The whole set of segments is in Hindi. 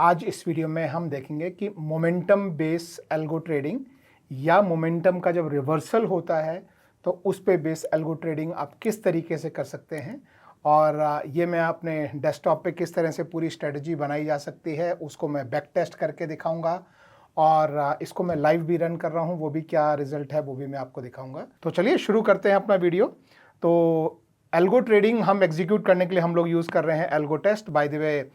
आज इस वीडियो में हम देखेंगे कि मोमेंटम बेस एल्गो ट्रेडिंग या मोमेंटम का जब रिवर्सल होता है तो उस पे बेस एल्गो ट्रेडिंग आप किस तरीके से कर सकते हैं और ये मैं अपने डेस्कटॉप पे किस तरह से पूरी स्ट्रेटजी बनाई जा सकती है उसको मैं बैक टेस्ट करके दिखाऊंगा और इसको मैं लाइव भी रन कर रहा हूँ, वो भी क्या रिजल्ट है वो भी मैं आपको दिखाऊंगा। तो चलिए शुरू करते हैं अपना वीडियो। तो एल्गो ट्रेडिंग हम एग्जीक्यूट करने के लिए हम लोग यूज़ कर रहे हैं algo test. By the way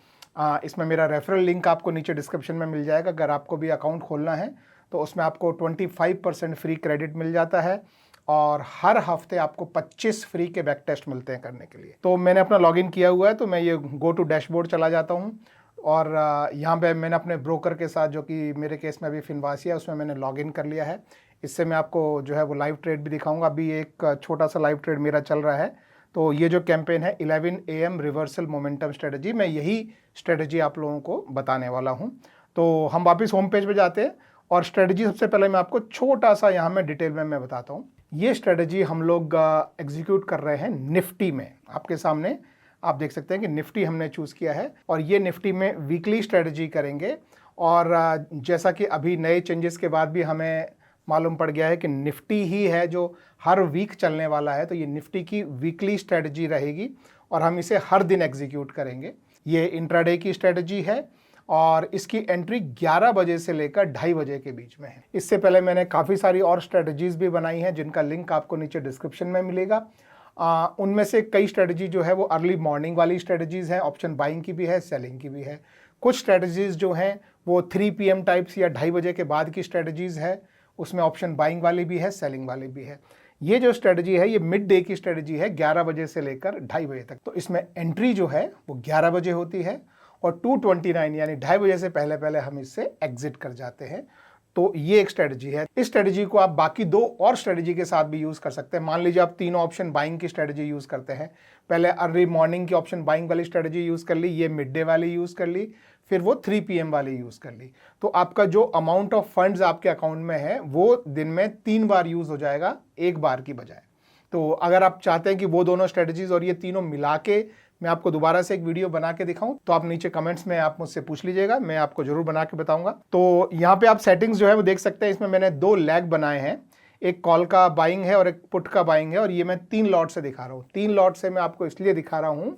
इसमें मेरा रेफरल लिंक आपको नीचे डिस्क्रिप्शन में मिल जाएगा। अगर आपको भी अकाउंट खोलना है तो उसमें आपको 25% फ्री क्रेडिट मिल जाता है और हर हफ्ते आपको 25 फ्री के बैक टेस्ट मिलते हैं करने के लिए। तो मैंने अपना लॉगिन किया हुआ है, तो मैं ये गो टू डैशबोर्ड चला जाता हूँ और यहाँ पे मैंने अपने ब्रोकर के साथ, जो कि मेरे केस में अभी फिनवासी है, उसमें मैंने लॉगिन कर लिया है। इससे मैं आपको जो है वो लाइव ट्रेड भी दिखाऊंगा। अभी एक छोटा सा लाइव ट्रेड मेरा चल रहा है। तो ये जो कैंपेन है 11 AM रिवर्सल मोमेंटम स्ट्रेटजी, मैं यही स्ट्रेटजी आप लोगों को बताने वाला हूँ। तो हम वापस होम पेज पे जाते हैं और स्ट्रेटजी सबसे पहले मैं आपको छोटा सा यहाँ में डिटेल में मैं बताता हूँ। ये स्ट्रेटजी हम लोग एग्जीक्यूट कर रहे हैं निफ्टी में। आपके सामने आप देख सकते हैं कि निफ्टी हमने चूज़ किया है और ये निफ्टी में वीकली स्ट्रेटजी करेंगे। और जैसा कि अभी नए चेंजेस के बाद भी हमें मालूम पड़ गया है कि निफ्टी ही है जो हर वीक चलने वाला है, तो ये निफ्टी की वीकली स्ट्रेटजी रहेगी और हम इसे हर दिन एग्जीक्यूट करेंगे। ये इंट्राडे की स्ट्रेटजी है और इसकी एंट्री 11 बजे से लेकर 2:30 बजे के बीच में है। इससे पहले मैंने काफ़ी सारी और स्ट्रेटजीज़ भी बनाई हैं जिनका लिंक आपको नीचे डिस्क्रिप्शन में मिलेगा। उनमें से कई स्ट्रेटजी जो है वो अर्ली मॉर्निंग वाली स्ट्रेटजीज़ हैं, ऑप्शन बाइंग की भी है, सेलिंग की भी है। कुछ स्ट्रेटजीज़ जो हैं वो 3 PM टाइप्स या 2:30 बजे के बाद की स्ट्रेटजीज़ है, उसमें ऑप्शन बाइंग वाली भी है, सेलिंग वाली भी है। ये जो स्ट्रेटजी है ये मिड डे की स्ट्रेटजी है, 11 बजे से लेकर 2:30 बजे तक। तो इसमें एंट्री जो है वो 11 बजे होती है और 2:29 यानी 2:30 बजे से पहले पहले हम इससे एग्जिट कर जाते हैं। तो ये एक स्ट्रेटजी है। इस स्ट्रेटजी को आप बाकी दो और स्ट्रेटजी के साथ भी यूज़ कर सकते हैं। मान लीजिए आप तीनों ऑप्शन बाइंग की स्ट्रेटजी यूज़ करते हैं। पहले अर्ली मॉर्निंग की ऑप्शन बाइंग वाली स्ट्रेटजी यूज़ कर ली, ये मिड डे वाली यूज़ कर ली, फिर वो 3 PM वाली यूज़ कर ली। तो आपका जो अमाउंट ऑफ फंड्स आपके अकाउंट में है वो दिन में 3 बार यूज़ हो जाएगा, एक बार की बजाय। तो अगर आप चाहते हैं कि वो दोनों स्ट्रेटजीज और ये तीनों मिला के मैं आपको दोबारा से एक वीडियो बना के दिखाऊं, तो आप नीचे कमेंट्स में आप मुझसे पूछ लीजिएगा, मैं आपको जरूर बना के बताऊंगा। तो यहाँ पे आप सेटिंग्स जो है वो देख सकते हैं। इसमें मैंने 2 लेग बनाए हैं, एक कॉल का बाइंग है और एक पुट का बाइंग है, और ये मैं 3 लॉट से दिखा रहा हूँ। 3 लॉट से मैं आपको इसलिए दिखा रहा हूँ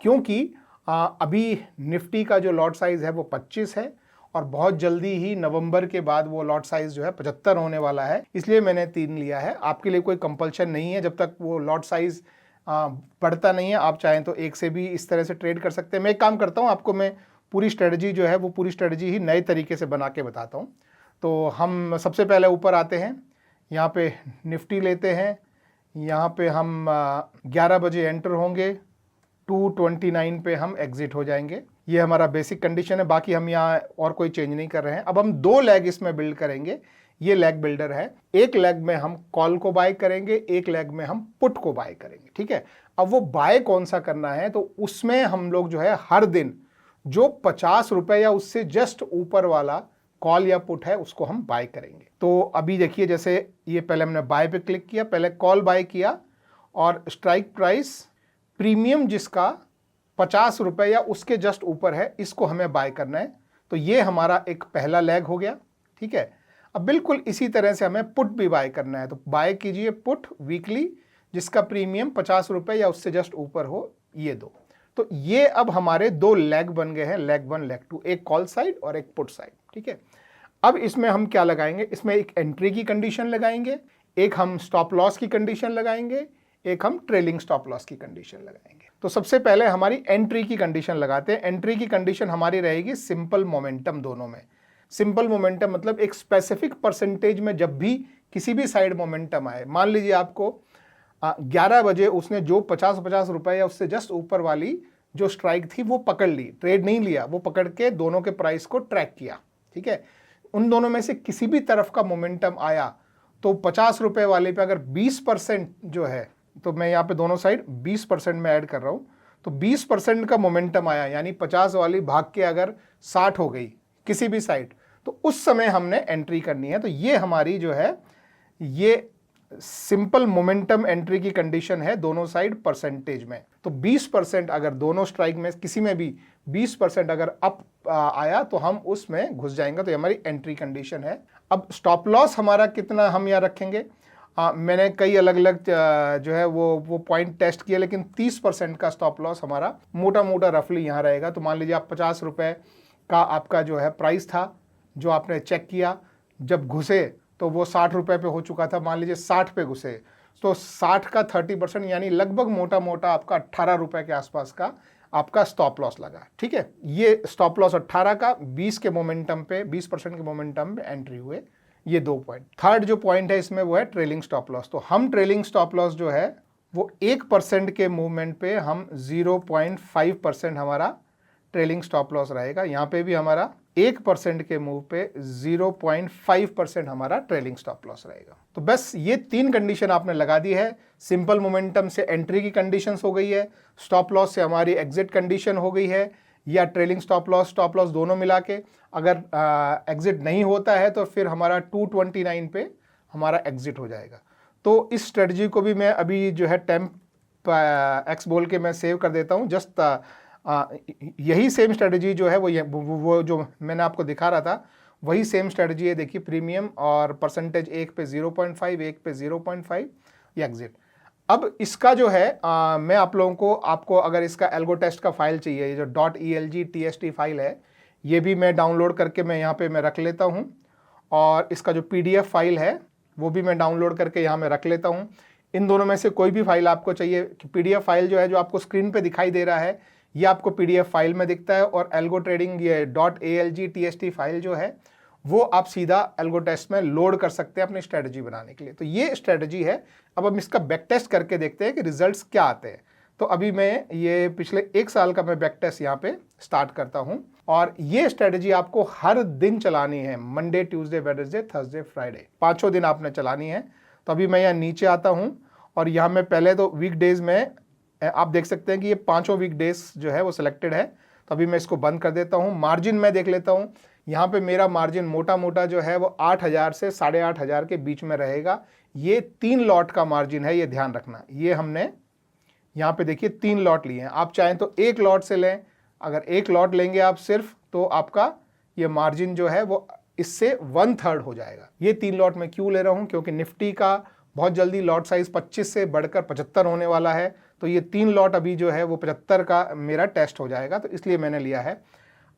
क्योंकि अभी निफ्टी का जो लॉट साइज है वो 25 है और बहुत जल्दी ही नवंबर के बाद वो लॉट साइज जो है 75 होने वाला है, इसलिए मैंने 3 लिया है। आपके लिए कोई कंपल्शन नहीं है, जब तक वो लॉट साइज बढ़ता नहीं है आप चाहें तो एक से भी इस तरह से ट्रेड कर सकते हैं। मैं एक काम करता हूँ, आपको मैं पूरी स्ट्रेटजी जो है वो पूरी स्ट्रेटजी ही नए तरीके से बना के बताता हूँ। तो हम सबसे पहले ऊपर आते हैं, यहाँ पे निफ्टी लेते हैं, यहाँ पे हम 11 बजे एंटर होंगे, 2:29 पे हम एग्जिट हो जाएंगे। ये हमारा बेसिक कंडीशन है, बाकी हम यहाँ और कोई चेंज नहीं कर रहे हैं। अब हम 2 लेग इसमें बिल्ड करेंगे। ये लेग बिल्डर है, एक लेग में हम कॉल को बाय करेंगे, एक लेग में हम पुट को बाय करेंगे, ठीक है। अब वो बाय कौन सा करना है, तो उसमें हम लोग जो है हर दिन जो 50 रुपए या उससे जस्ट ऊपर वाला कॉल या पुट है उसको हम बाय करेंगे। तो अभी देखिए, जैसे ये पहले हमने बाय पे क्लिक किया, पहले कॉल बाय किया और स्ट्राइक प्राइस प्रीमियम जिसका 50 रुपए या उसके जस्ट ऊपर है, इसको हमें बाय करना है। तो ये हमारा एक पहला लेग हो गया, ठीक है। अब बिल्कुल इसी तरह से हमें पुट भी बाय करना है, तो बाय कीजिए पुट वीकली जिसका प्रीमियम 50 रुपए या उससे जस्ट ऊपर हो, ये 2। तो ये अब हमारे 2 लेग बन गए हैं, लेग 1 लेग 2, एक कॉल साइड और एक पुट साइड, ठीक है। अब इसमें हम क्या लगाएंगे, इसमें एक एंट्री की कंडीशन लगाएंगे, एक हम स्टॉप लॉस की कंडीशन लगाएंगे, एक हम ट्रेलिंग स्टॉप लॉस की कंडीशन लगाएंगे। तो सबसे पहले हमारी एंट्री की कंडीशन लगाते हैं। एंट्री की कंडीशन हमारी रहेगी सिंपल मोमेंटम दोनों में। सिंपल मोमेंटम मतलब एक स्पेसिफिक परसेंटेज में जब भी किसी भी साइड मोमेंटम आए, मान लीजिए आपको 11 बजे उसने जो 50 रुपए या उससे जस्ट ऊपर वाली जो स्ट्राइक थी वो पकड़ ली, ट्रेड नहीं लिया, वो पकड़ के दोनों के प्राइस को ट्रैक किया, ठीक है। उन दोनों में से किसी भी तरफ का मोमेंटम आया तो 50 रुपए वाले पे अगर 20% जो है, तो मैं यहाँ पे दोनों साइड 20% में ऐड कर रहा हूँ, तो 20% का मोमेंटम आया यानी 50 वाली भाग के अगर 60 हो गई किसी भी साइड, तो उस समय हमने एंट्री करनी है। तो ये हमारी जो है ये सिंपल मोमेंटम एंट्री की कंडीशन है दोनों साइड परसेंटेज में। तो 20% अगर दोनों स्ट्राइक में किसी में भी 20% अगर अप आया तो हम उसमें घुस जाएंगे, तो ये हमारी एंट्री कंडीशन है। अब स्टॉप लॉस हमारा कितना हम यहाँ रखेंगे, मैंने कई अलग अलग जो है वो पॉइंट टेस्ट किए, लेकिन 30% का स्टॉप लॉस हमारा मोटा मोटा रफली यहाँ रहेगा। तो मान लीजिए आप 50 रुपये का आपका जो है प्राइस था, जो आपने चेक किया, जब घुसे तो वो 60 रुपये पे हो चुका था, मान लीजिए 60 पे घुसे, तो 60 का 30% यानी लगभग मोटा मोटा आपका 18 रुपये के आसपास का आपका स्टॉप लॉस लगा। ठीक है, ये स्टॉप लॉस 18 का 20 के मोमेंटम पे 20% के मोमेंटम पे एंट्री हुए, ये 2 पॉइंट। थर्ड जो पॉइंट है इसमें वो है ट्रेलिंग स्टॉप लॉस। तो हम ट्रेलिंग स्टॉप लॉस जो है वो 1% के मूवमेंट पे हम 0.5% हमारा ट्रेलिंग स्टॉप लॉस रहेगा। यहाँ पे भी हमारा 1% के मूव पे 0.5% हमारा ट्रेलिंग स्टॉप लॉस रहेगा। तो बस ये 3 कंडीशन आपने लगा दी है। सिंपल मोमेंटम से एंट्री की कंडीशंस हो गई है, स्टॉप लॉस से हमारी एग्जिट कंडीशन हो गई है, या ट्रेलिंग स्टॉप लॉस दोनों मिला के अगर एग्जिट नहीं होता है तो फिर हमारा 229 पे हमारा एग्जिट हो जाएगा। तो इस स्ट्रेटजी को भी मैं अभी जो है टेम्प एक्स बोल के मैं सेव कर देता हूँ। जस्ट यही सेम स्ट्रेटजी जो है वो जो मैंने आपको दिखा रहा था वही सेम स्ट्रेटजी है। देखिए प्रीमियम और परसेंटेज, एक पे 0.5, एक पे 0.5 ये एग्जिट। अब इसका जो है मैं आप लोगों को आपको अगर इसका एल्गो टेस्ट का फाइल चाहिए, ये जो .elg.tst फाइल है, ये भी मैं डाउनलोड करके मैं यहाँ पे मैं रख लेता हूँ, और इसका जो PDF फाइल है वो भी मैं डाउनलोड करके यहाँ में रख लेता हूँ। इन दोनों में से कोई भी फाइल आपको चाहिए, PDF फाइल जो है जो आपको स्क्रीन पे दिखाई दे रहा है ये आपको PDF फाइल में दिखता है, और एल्गो ट्रेडिंग ये .alg.tst फाइल जो है वो आप सीधा एल्गो टेस्ट में लोड कर सकते हैं अपनी स्ट्रेटजी बनाने के लिए। तो ये स्ट्रेटजी है। अब हम इसका बैक टेस्ट करके देखते हैं कि रिजल्ट्स क्या आते हैं। तो अभी मैं ये पिछले 1 साल का मैं बैक टेस्ट यहाँ पे स्टार्ट करता हूँ, और ये स्ट्रेटजी आपको हर दिन चलानी है, Monday, Tuesday, Wednesday, Thursday, Friday, 5 दिन आपने चलानी है। तो अभी मैं यहाँ नीचे आता हूँ, और यहाँ में पहले तो वीकडेज में आप देख सकते हैं कि ये 5 वीकडेज जो है वो सिलेक्टेड है। तो अभी मैं इसको बंद कर देता हूँ। मार्जिन में देख लेता हूँ, यहाँ पे मेरा मार्जिन मोटा मोटा जो है वो 8,000 से 8,500 के बीच में रहेगा। ये 3 लॉट का मार्जिन है, ये ध्यान रखना। ये हमने यहाँ पे देखिए 3 लॉट लिए हैं, आप चाहें तो 1 लॉट से लें। अगर 1 लॉट लेंगे आप सिर्फ, तो आपका ये मार्जिन जो है वो इससे 1/3 हो जाएगा। ये 3 लॉट मैं क्यों ले रहा हूँ, क्योंकि निफ्टी का बहुत जल्दी लॉट साइज 25 से बढ़कर 75 होने वाला है। तो ये 3 लॉट अभी जो है वो 75 का मेरा टेस्ट हो जाएगा, तो इसलिए मैंने लिया है।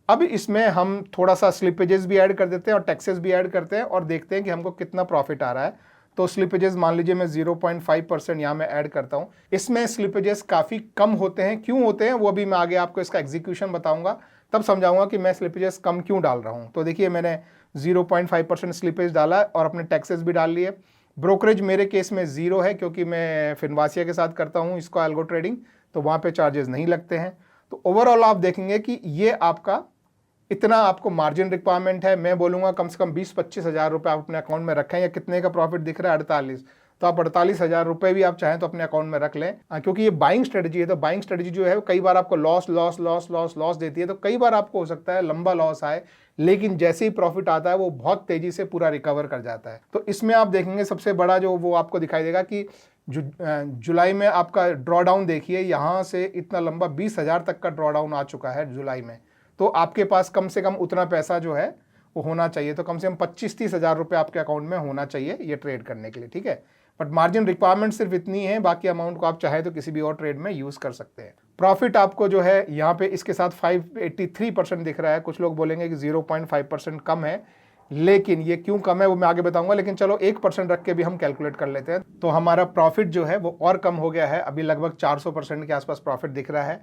अब इसमें हम थोड़ा सा स्लिपेजेस भी ऐड कर देते हैं और टैक्सेस भी ऐड करते हैं, और देखते हैं कि हमको कितना प्रॉफिट आ रहा है। तो स्लिपेजेस मान लीजिए मैं 0.5% यहाँ में ऐड करता हूँ। इसमें स्लिपेजेस काफ़ी कम होते हैं, क्यों होते हैं वो अभी मैं आगे आपको इसका एग्जीक्यूशन बताऊँगा, तब समझाऊँगा कि मैं स्लिपेजेस कम क्यों डाल रहा हूँ। तो देखिए मैंने 0.5% स्लिपेज डाला और अपने टैक्सेस भी डाल लिए। ब्रोकरेज मेरे केस में 0 है, क्योंकि मैं फिनवासिया के साथ करता हूँ इसको एल्गो ट्रेडिंग, तो वहाँ पे चार्जेस नहीं लगते हैं। तो ओवरऑल आप देखेंगे कि ये आपका इतना आपको मार्जिन रिक्वायरमेंट है। मैं बोलूँगा कम से कम 20-25 हज़ार रुपये आप अपने अकाउंट में रखें। या कितने का प्रॉफिट दिख रहा है, 48, तो आप 48,000 रुपये भी आप चाहें तो अपने अकाउंट में रख लें, क्योंकि ये बाइंग स्ट्रेटजी है। तो बाइंग स्ट्रेटजी जो है कई बार आपको लॉस देती है। तो कई बार आपको हो सकता है लंबा लॉस आए, लेकिन जैसे ही प्रॉफिट आता है वो बहुत तेजी से पूरा रिकवर कर जाता है। तो इसमें आप देखेंगे सबसे बड़ा जो वो आपको दिखाई देगा कि जुलाई में आपका ड्रॉडाउन देखिए, यहाँ से इतना लंबा 20,000 तक का ड्रॉडाउन आ चुका है जुलाई में। तो आपके पास कम से कम उतना पैसा जो है वो होना चाहिए। तो कम से कम 25-30 हज़ार रुपये आपके अकाउंट में होना चाहिए ये ट्रेड करने के लिए, ठीक है। बट मार्जिन रिक्वायरमेंट सिर्फ इतनी है, बाकी अमाउंट को आप चाहे तो किसी भी और ट्रेड में यूज़ कर सकते हैं। प्रॉफिट आपको जो है यहाँ पे इसके साथ 583% दिख रहा है। कुछ लोग बोलेंगे कि 0.5% कम है, लेकिन ये क्यों कम है वो मैं आगे बताऊंगा। लेकिन चलो 1% रख के भी हम कैलकुलेट कर लेते हैं। तो हमारा प्रॉफिट जो है वो और कम हो गया है, अभी लगभग 400% के आसपास प्रॉफिट दिख रहा है।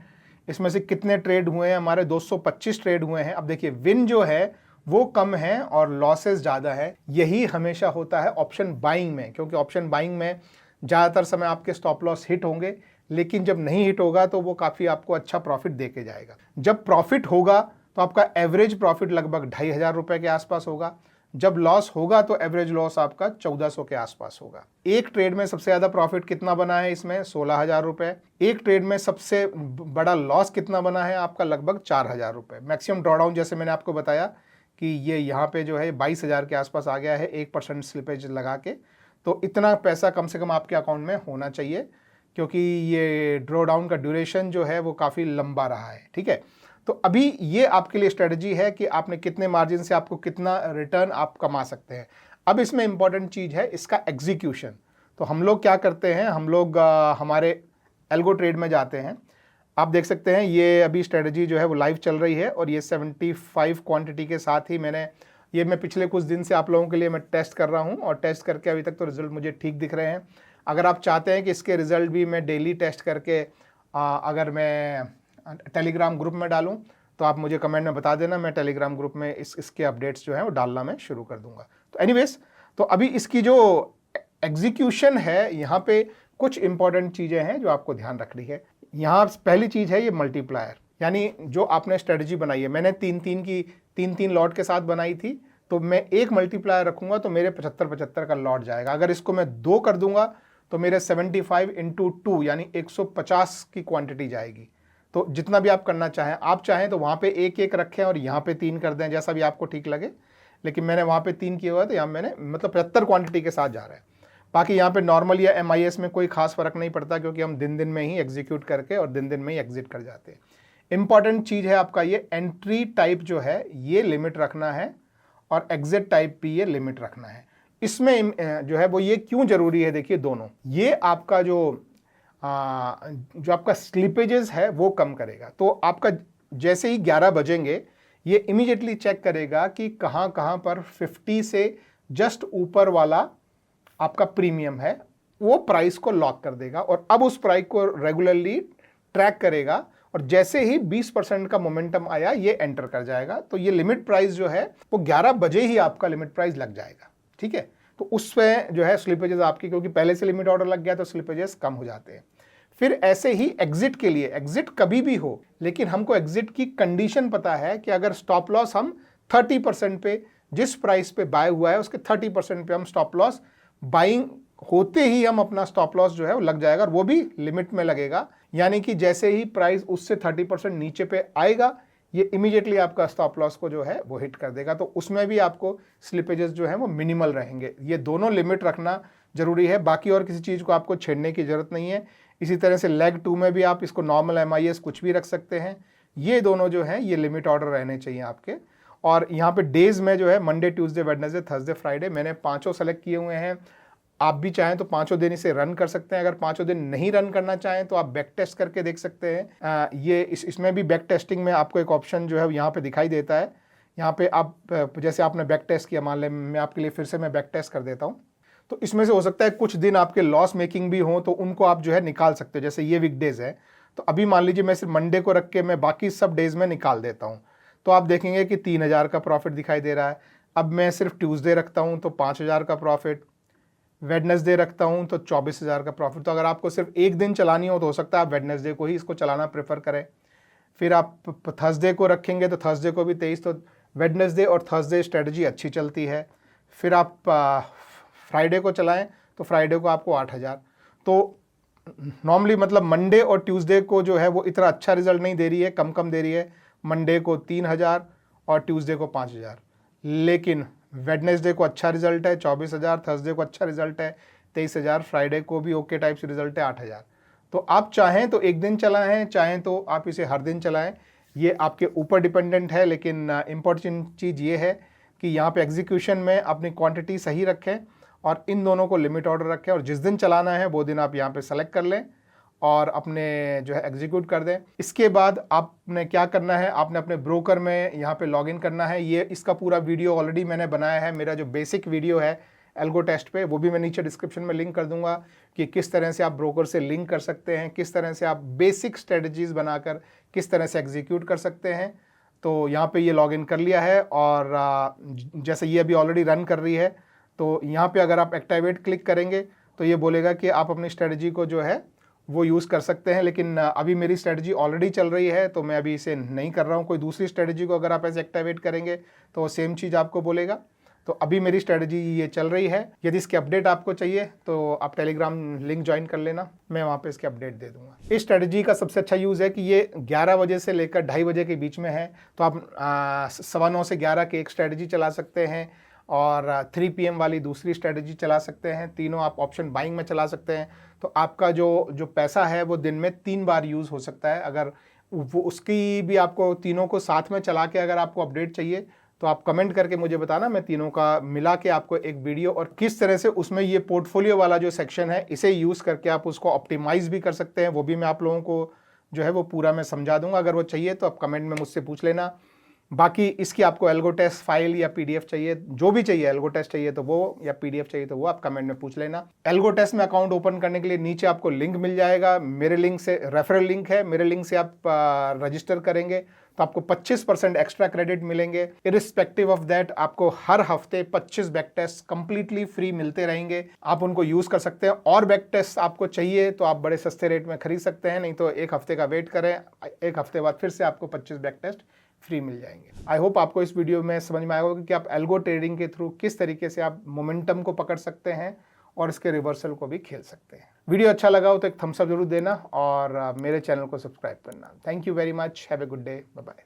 इसमें से कितने ट्रेड हुए हैं, हमारे 225 ट्रेड हुए हैं। अब देखिए विन जो है वो कम है और लॉसेस ज़्यादा है। यही हमेशा होता है ऑप्शन बाइंग में, क्योंकि ऑप्शन बाइंग में ज़्यादातर समय आपके स्टॉप लॉस हिट होंगे, लेकिन जब नहीं हिट होगा तो वो काफ़ी आपको अच्छा प्रॉफिट दे के जाएगा। जब प्रॉफिट होगा तो आपका एवरेज प्रॉफिट लगभग 2,500 रुपये के आसपास होगा। जब लॉस होगा तो एवरेज लॉस आपका 1,400 के आसपास होगा। एक ट्रेड में सबसे ज़्यादा प्रॉफिट कितना बना है, इसमें 16,000 रुपये। एक ट्रेड में सबसे बड़ा लॉस कितना बना है आपका, लगभग 4,000 रुपये। मैक्सिमम ड्रॉडाउन जैसे मैंने आपको बताया कि ये यहाँ पे जो है 22,000 के आसपास आ गया है 1% स्लिपेज लगा के। तो इतना पैसा कम से कम आपके अकाउंट में होना चाहिए, क्योंकि ये ड्रॉ डाउन का ड्यूरेशन जो है वो काफ़ी लंबा रहा है। ठीक है, तो अभी ये आपके लिए स्ट्रेटजी है कि आपने कितने मार्जिन से आपको कितना रिटर्न आप कमा सकते हैं। अब इसमें इंपॉर्टेंट चीज़ है इसका एग्जीक्यूशन। तो हम लोग क्या करते हैं, हम लोग हमारे एल्गो ट्रेड में जाते हैं। आप देख सकते हैं ये अभी स्ट्रेटजी जो है वो लाइव चल रही है, और ये 75 क्वांटिटी के साथ ही मैं पिछले कुछ दिन से आप लोगों के लिए मैं टेस्ट कर रहा हूँ, और टेस्ट करके अभी तक तो रिजल्ट मुझे ठीक दिख रहे हैं। अगर आप चाहते हैं कि इसके रिजल्ट भी मैं डेली टेस्ट करके अगर मैं टेलीग्राम ग्रुप में डालूं, तो आप मुझे कमेंट में बता देना, मैं टेलीग्राम ग्रुप में इसके अपडेट्स जो हैं वो डालना मैं शुरू कर दूंगा। तो एनीवेज, तो अभी इसकी जो एग्जीक्यूशन है, यहाँ पे कुछ इंपॉर्टेंट चीज़ें हैं जो आपको ध्यान रखनी है। यहाँ पहली चीज़ है ये मल्टीप्लायर, यानी जो आपने स्ट्रेटजी बनाई है, मैंने तीन तीन लॉट के साथ बनाई थी, तो मैं एक मल्टीप्लायर रखूंगा तो मेरे 75 का लॉट जाएगा। अगर इसको मैं 2 कर दूंगा तो मेरे 75 × 2 यानी 150 की क्वांटिटी जाएगी। तो जितना भी आप करना चाहें, आप चाहें तो वहाँ पे एक एक रखें और यहाँ पे 3 कर दें, जैसा भी आपको ठीक लगे, लेकिन मैंने वहाँ पे 3 किया हुआ है, तो यहाँ मैंने मतलब 75 क्वांटिटी के साथ जा रहा है। बाकी यहाँ पे नॉर्मल या MIS में कोई खास फर्क नहीं पड़ता, क्योंकि हम दिन दिन में ही एग्जीक्यूट करके और दिन दिन में ही एग्जिट कर जाते हैं। इंपॉर्टेंट चीज़ है आपका ये एंट्री टाइप जो है ये लिमिट रखना है, और एग्जिट टाइप भी ये लिमिट रखना है। इसमें जो है वो ये क्यों जरूरी है, देखिए दोनों, ये आपका जो आपका स्लिपेजेस है वो कम करेगा। तो आपका जैसे ही 11 बजेंगे ये इमीडिएटली चेक करेगा कि कहाँ कहाँ पर 50 से जस्ट ऊपर वाला आपका प्रीमियम है, वो प्राइस को लॉक कर देगा, और अब उस प्राइस को रेगुलरली ट्रैक करेगा, और जैसे ही 20% का मोमेंटम आया ये एंटर कर जाएगा। तो ये लिमिट प्राइस जो है वो 11 बजे ही आपका लिमिट प्राइस लग जाएगा। ठीक है, तो उसमें जो है स्लिपेजेस आपकी, क्योंकि पहले से लिमिट ऑर्डर लग गया तो स्लिपेजेस कम हो जाते हैं। फिर ऐसे ही एग्जिट के लिए, एग्जिट कभी भी हो, लेकिन हमको एग्जिट की कंडीशन पता है कि अगर स्टॉप लॉस हम 30% पे, जिस प्राइस पे बाय हुआ है उसके 30% पे हम स्टॉप लॉस, बाइंग होते ही हम अपना स्टॉप लॉस जो है वो लग जाएगा, और वो भी लिमिट में लगेगा। यानी कि जैसे ही प्राइस उससे 30% नीचे पे आएगा ये इमीडिएटली आपका स्टॉप लॉस को जो है वो हिट कर देगा। तो उसमें भी आपको स्लिपेजेस जो है वो मिनिमल रहेंगे। ये दोनों लिमिट रखना जरूरी है, बाकी और किसी चीज़ को आपको छेड़ने की जरूरत नहीं है। इसी तरह से लेग 2 में भी आप इसको नॉर्मल MIS कुछ भी रख सकते हैं। ये दोनों जो हैं ये लिमिट ऑर्डर रहने चाहिए आपके। और यहाँ पे डेज में जो है Monday, Tuesday, Wednesday, Thursday, Friday, मैंने 5 सेलेक्ट किए हुए हैं। आप भी चाहें तो 5 दिन इसे रन कर सकते हैं। अगर 5 दिन नहीं रन करना चाहें तो आप बैक टेस्ट करके देख सकते हैं। ये इसमें भी बैक टेस्टिंग में आपको एक ऑप्शन जो है यहाँ पे दिखाई देता है। यहाँ पे आप जैसे आपने बैक टेस्ट किया, मान लें मैं आपके लिए फिर से मैं बैक टेस्ट कर देता हूँ, तो इसमें से हो सकता है कुछ दिन आपके लॉस मेकिंग भी हों, तो उनको आप जो है निकाल सकते हो। जैसे ये वीकडेज है, तो अभी मान लीजिए मैं सिर्फ मंडे को रख के मैं बाकी सब डेज में निकाल देता हूँ, तो आप देखेंगे कि 3000 का प्रॉफिट दिखाई दे रहा है। अब मैं सिर्फ ट्यूसडे रखता हूँ तो 5000 का प्रॉफिट, वेडनेसडे रखता हूँ तो 24000 का प्रॉफिट। तो अगर आपको सिर्फ एक दिन चलानी हो तो हो सकता है आप वेडनेसडे को ही इसको चलाना प्रेफर करें। फिर आप थर्सडे को रखेंगे तो थर्सडे को भी 23, तो वेडनेसडे और थर्सडे स्ट्रेटजी अच्छी चलती है। फिर आप फ्राइडे को चलाएं तो फ्राइडे को आपको 8000। तो नॉर्मली मतलब मंडे और ट्यूसडे को जो है वो इतना अच्छा रिजल्ट नहीं दे रही है, कम दे रही है। मंडे को 3000 और ट्यूसडे को 5000, लेकिन वेडनेसडे को अच्छा रिजल्ट है 24000, थर्सडे को अच्छा रिजल्ट है 23000, फ्राइडे को भी ओके टाइप से रिजल्ट है 8000। तो आप चाहें तो एक दिन चलाएं, चाहें तो आप इसे हर दिन चलाएं, ये आपके ऊपर डिपेंडेंट है। लेकिन इम्पोर्टेंट चीज़ ये है कि यहाँ पे एग्जीक्यूशन में अपनी क्वांटिटी सही रखें और इन दोनों को लिमिट ऑर्डर रखें, और जिस दिन चलाना है वो दिन आप यहाँ पे सेलेक्ट कर लें और अपने जो है एग्जीक्यूट कर दें। इसके बाद आपने क्या करना है, आपने अपने ब्रोकर में यहाँ पे लॉगिन करना है। ये इसका पूरा वीडियो ऑलरेडी मैंने बनाया है, मेरा जो बेसिक वीडियो है एल्गो टेस्ट पे, वो भी मैं नीचे डिस्क्रिप्शन में लिंक कर दूंगा कि किस तरह से आप ब्रोकर से लिंक कर सकते हैं, किस तरह से आप बेसिक स्ट्रेटजीज बनाकर किस तरह से एग्जीक्यूट कर सकते हैं। तो यहाँ पे ये लॉगिन कर लिया है, और जैसे ये अभी ऑलरेडी रन कर रही है, तो यहाँ पे अगर आप एक्टिवेट क्लिक करेंगे तो ये बोलेगा कि आप अपनी स्ट्रेटजी को जो है वो यूज़ कर सकते हैं। लेकिन अभी मेरी स्ट्रेटजी ऑलरेडी चल रही है तो मैं अभी इसे नहीं कर रहा हूँ। कोई दूसरी स्ट्रेटजी को अगर आप ऐसे एक्टिवेट करेंगे तो सेम चीज़ आपको बोलेगा। तो अभी मेरी स्ट्रेटजी ये चल रही है। यदि इसकी अपडेट आपको चाहिए तो आप टेलीग्राम लिंक ज्वाइन कर लेना, मैं वहाँ पे इसकी अपडेट दे दूँगा। इस स्ट्रेटजी का सबसे अच्छा यूज़ है कि ये 11 बजे से लेकर 2:30 बजे के बीच में है, तो आप 9:15 से 11 की एक स्ट्रेटजी चला सकते हैं। और 3 PM वाली दूसरी स्ट्रेटजी चला सकते हैं। तीनों आप ऑप्शन बाइंग में चला सकते हैं। तो आपका जो पैसा है वो दिन में 3 बार यूज़ हो सकता है। अगर वो उसकी भी आपको तीनों को साथ में चला के अगर आपको अपडेट चाहिए तो आप कमेंट करके मुझे बताना, मैं तीनों का मिला के आपको एक वीडियो और किस तरह से उसमें ये पोर्टफोलियो वाला जो सेक्शन है इसे यूज़ करके आप उसको ऑप्टिमाइज़ भी कर सकते हैं, वो भी मैं आप लोगों को जो है वो पूरा मैं समझा दूंगा। अगर वो चाहिए तो आप कमेंट में मुझसे पूछ लेना। बाकी इसकी आपको एल्गो टेस्ट फाइल या पीडीएफ चाहिए, जो भी चाहिए, एल्गो टेस्ट चाहिए तो वो या पीडीएफ चाहिए तो वो आप कमेंट में पूछ लेना। एल्गो टेस्ट में अकाउंट ओपन करने के लिए नीचे आपको लिंक मिल जाएगा, मेरे लिंक से रेफरल लिंक है, मेरे लिंक से आप रजिस्टर करेंगे तो आपको 25% एक्स्ट्रा क्रेडिट मिलेंगे। इरिस्पेक्टिव ऑफ दैट आपको हर हफ्ते 25 बैक टेस्ट कंप्लीटली फ्री मिलते रहेंगे, आप उनको यूज़ कर सकते हैं। और बैक टेस्ट आपको चाहिए तो आप बड़े सस्ते रेट में खरीद सकते हैं, नहीं तो एक हफ्ते का वेट करें, एक हफ्ते बाद फिर से आपको 25 बैक टेस्ट फ्री मिल जाएंगे। आई होप आपको इस वीडियो में समझ में आएगा कि आप एल्गो ट्रेडिंग के थ्रू किस तरीके से आप मोमेंटम को पकड़ सकते हैं और इसके रिवर्सल को भी खेल सकते हैं। वीडियो अच्छा लगा हो तो एक थम्स अप जरूर देना और मेरे चैनल को सब्सक्राइब करना। Thank you very much, have a good day, bye bye.